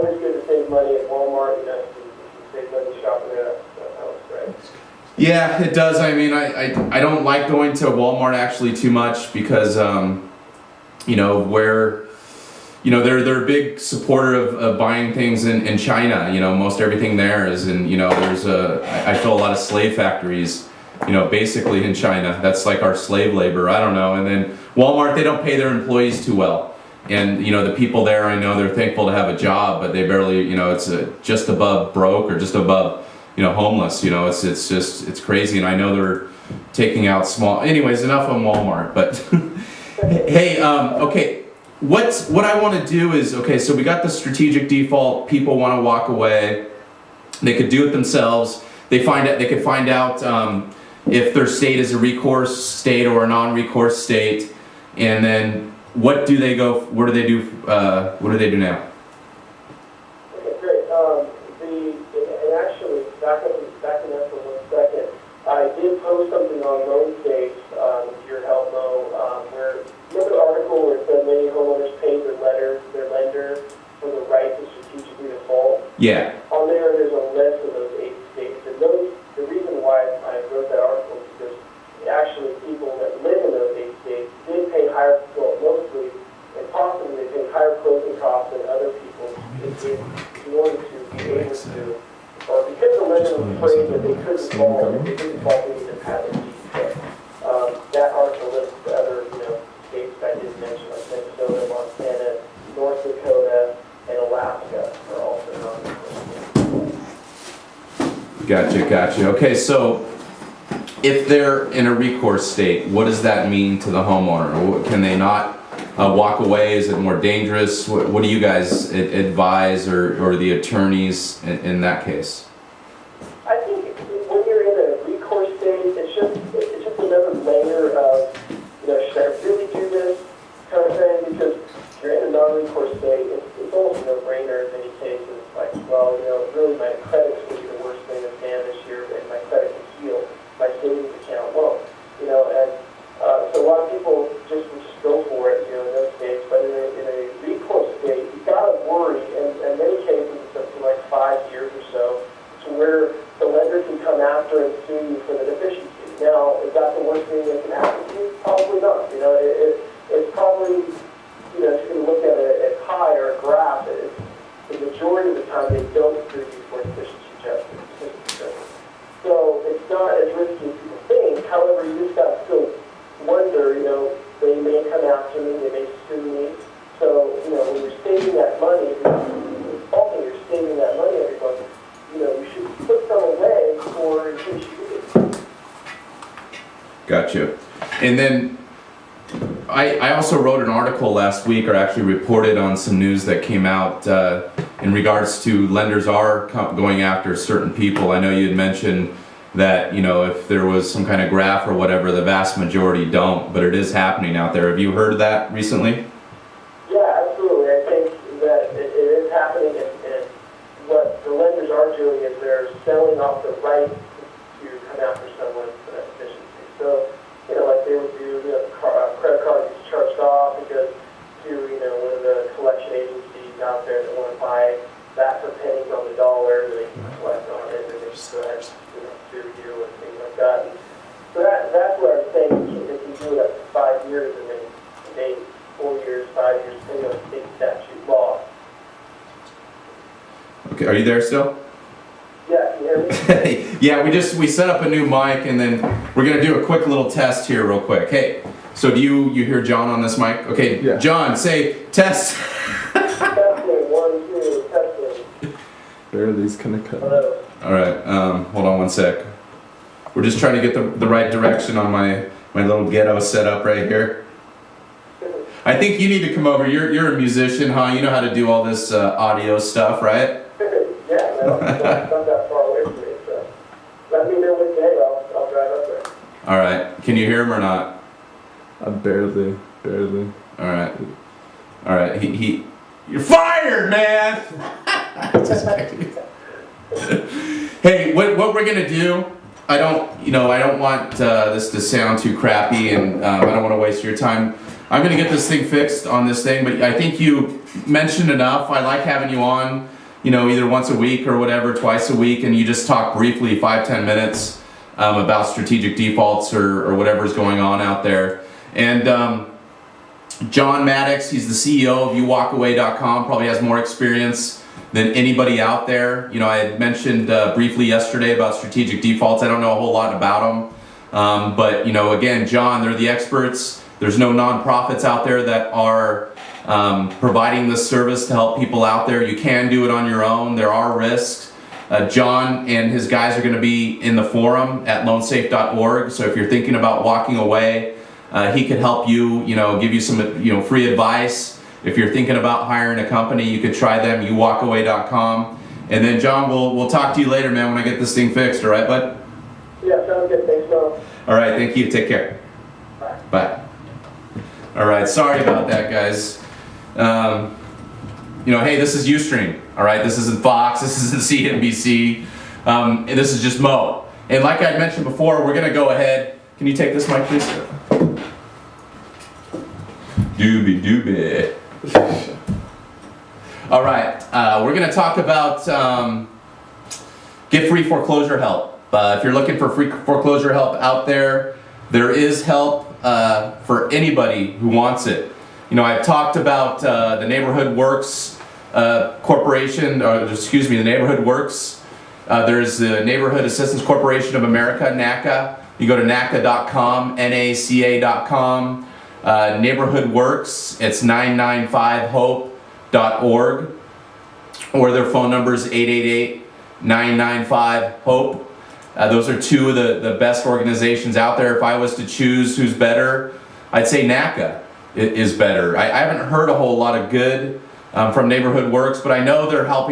always good to save money at Walmart. You know, if you save money shopping there, that helps, right? Yeah, it does. I mean, I don't like going to Walmart actually too much because, you know, they're a big supporter of buying things in China. You know, most everything there is, and you know, I feel a lot of slave factories, you know, basically in China. That's like our slave labor. I don't know. And then Walmart, they don't pay their employees too well. And you know, the people there, I know they're thankful to have a job, but they barely, you know, it's just above broke or just above, you know, homeless. You know, it's crazy. And I know they're taking out small. Anyways, enough on Walmart. But hey, okay. What I want to do is, okay, so we got the strategic default. People want to walk away. They could do it themselves. They could find out if their state is a recourse state or a non-recourse state, and then where do they do now? Okay, great. And actually, backing up for 1 second, I did post something on Moe's page, with your help, Moe, where, remember the article where it said many homeowners paid their lender for the right to strategically default? Yeah. On there's a list of those 8 states, and the reason why I wrote that article is because actually people that live in those 8 states did pay higher, well, mostly, and possibly they paid higher closing costs than other people did in order to be able to, or because the lender was afraid that they couldn't default, and if they couldn't default, they needed to have it. That article lists the other, you know, states that I did mention, like Minnesota, Montana, North Dakota, and Alaska are also non-recourse. Gotcha. Okay, so if they're in a recourse state, what does that mean to the homeowner? Can they not walk away? Is it more dangerous? What do you guys advise, or the attorneys in that case? I think when you're in a recourse state, it's just another layer of, you know, should I really do this kind of thing? Because if you're in a non-recourse state, it's almost a no-brainer in many cases. Like, well, you know, really my credit's going to be the worst thing that's happened this year, and my credit can heal my savings account won't. You know, and so a lot of people just go for it, you know, in those states. But in a recourse state, you've got to worry, and in many cases it's up to like 5 years or so, to where the lender can come after and sue you for the deficiency. Now, is that the worst thing that can happen to you? Probably not. You know, it's probably, you know, if you're going to look at a pie or a graph, the majority of the time they don't sue you for deficiency judgment. So it's not as risky as people think. However, you just got to still wonder, you know, they may come after me, they may sue me. So, you know, when you're saving that money, if you're defaulting, you're saving that money every month, you know, you should put some away for in case you do. Gotcha. And then I also wrote an article last week, or actually reported on some news that came out in regards to lenders are going after certain people. I know you had mentioned that, you know, if there was some kind of graph or whatever, the vast majority don't, but it is happening out there. Have you heard of that recently? Yeah, absolutely. I think that it is happening, and what the lenders are doing is they're selling off the right to come after someone for that deficiency. So, you know, like they would do, you know, credit card gets charged off because to, you know, one of the collection agencies out there that want to buy that for pennies on the dollar, they can collect on it, and they just go ahead and, you know, sue you and things like that. And so that's what I'm saying. If you do it up to 5 years, and then maybe 4 years, 5 years, depending on the state statute law. Okay, are you there still? Yeah, can you hear me? Yeah, we set up a new mic, and then we're gonna do a quick little test here real quick. Hey, so do you hear John on this mic? Okay, yeah. John, say test. Testing, 1, 2, testing. Barely's kind of cut. Hello. All right, hold on 1 sec. We're just trying to get the right direction on my little ghetto setup right here. I think you need to come over. You're a musician, huh? You know how to do all this audio stuff, right? Yeah, no, it's not that far away from me, so let me know what day, I'll drive up there. All right, can you hear him or not? Barely. All right. You're fired, man. Hey, what we're gonna do? I don't want this to sound too crappy, and I don't want to waste your time. I'm gonna get this thing fixed on this thing, but I think you mentioned enough. I like having you on, either once a week or whatever, twice a week, and you just talk briefly, 5-10 minutes, about strategic defaults or whatever's going on out there. And John Maddox, he's the CEO of youwalkaway.com, probably has more experience than anybody out there. I had mentioned briefly yesterday about strategic defaults. I don't know a whole lot about them, but again, John, they're the experts. There's no nonprofits out there that are providing this service to help people out there. You can do it on your own. There are risks. John and his guys are going to be in the forum at loansafe.org. So if you're thinking about walking away, he could help you, give you some, free advice. If you're thinking about hiring a company, you could try them, youwalkaway.com. And then John, we'll talk to you later, man, when I get this thing fixed. All right, bud? Yeah, sounds good. Thanks, Mo. All right, thank you. Take care. Bye. Bye. All right, sorry about that, guys. Hey, this is Ustream. All right, this isn't Fox. This isn't CNBC. And this is just Mo. And like I mentioned before, we're gonna go ahead. Can you take this mic, please? Doobie. All right, we're gonna talk about get free foreclosure help. If you're looking for free foreclosure help out there, there is help for anybody who wants it. I've talked about the Neighborhood Works Corporation, the Neighborhood Works. There's the Neighborhood Assistance Corporation of America, NACA. You go to NACA.com, NACA.com. Neighborhood Works, it's 995hope.org, or their phone number is 888-995-HOPE. Those are two of the best organizations out there. If I was to choose who's better, I'd say NACA is better. I haven't heard a whole lot of good from Neighborhood Works, but I know they're helping